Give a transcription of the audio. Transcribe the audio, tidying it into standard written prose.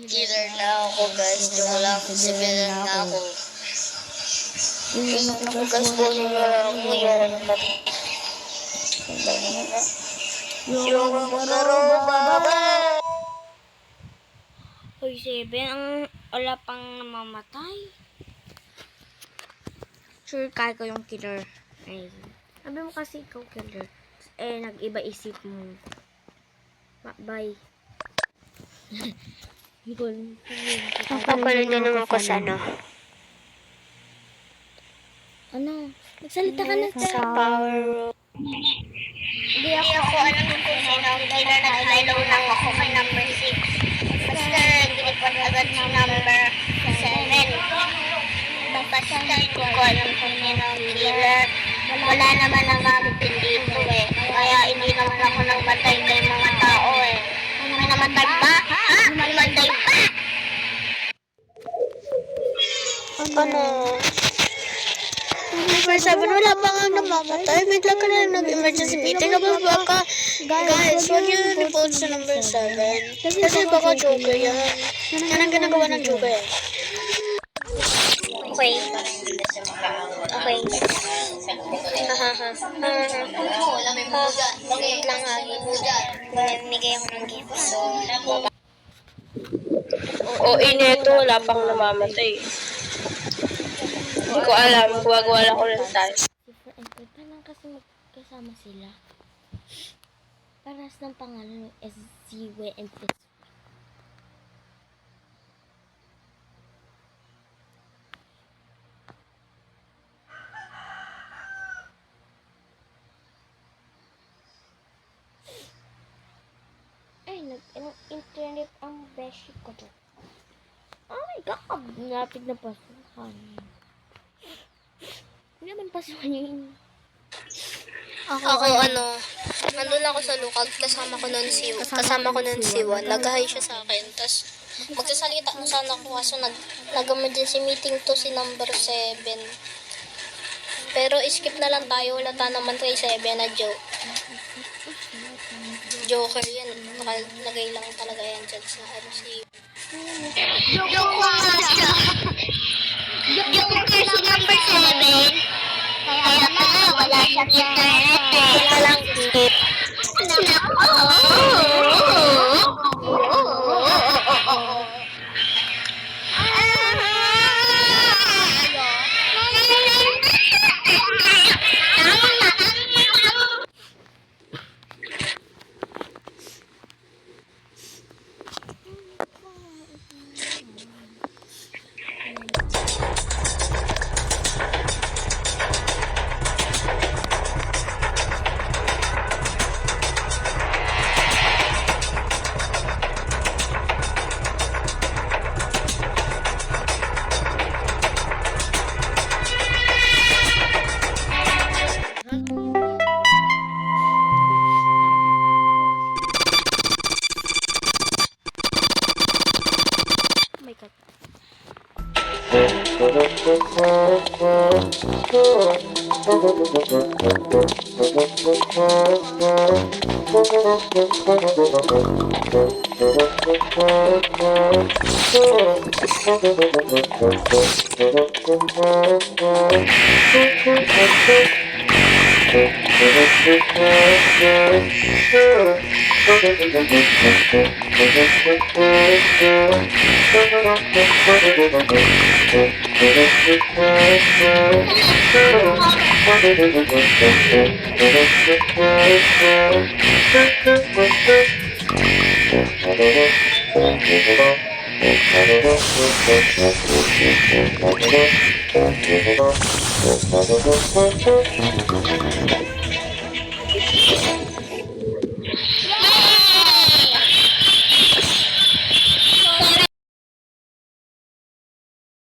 Killer na ako guys, joke lang, civilian na ako. Yung ako guys, bully na ako yan. Yung baba. Hoy, 7, ang wala pang namamatay. Sure, kaya ko yung killer. Ay, sabi mo kasi ikaw killer. Nag-iba isip mo. Bye. Papalo na naman ko sa ano. Ano? Magsalita ka na Sa power room. Hindi ako alam kung sino ang killer. Nag-hello lang ako kay number 6. Basta ginipot agad si number 7. Basta hindi ko alam kung sino ang killer. Wala naman ang mamipin dito eh. Kaya hindi naman ako nagmatay kay mga tao eh. May namatay ba? Ha? May namatay ba? Ano? Number 7, wala pa nga namamatay. Bigla ka na nag-emergency meeting. Nababa ka. Guys, huwag niyo report sa number 7. Kasi baka joker yan. Yan ang ginagawa ng joker yan. Okay. Okay. Wait lang ha. Namimigay ako ng gift. So, Neto, wala pang namamatay. Hindi ko alam, wala ko rin tayo. Parang kasi magkasama sila. Paras ng pangalan ng SZW and Peace. Ay, nag-internet ang beshi ko to. Oh my God! Napit na pasukan. Hindi naman pasukan yun. Ako nandun ako sa lukag, kasama ko nun si Juan. Nag-hi siya sa akin, tas magsasalita na sana ako kaso nag-emergency meeting to si number 7. Pero skip na lang tayo, wala ta naman kay 7 na joke. Joker yan, nakalagay lang talaga yan dyan sa MCU. Joker siya. Joker si number 7. Kaya pala wala siyang internet eh. Wala lang skip.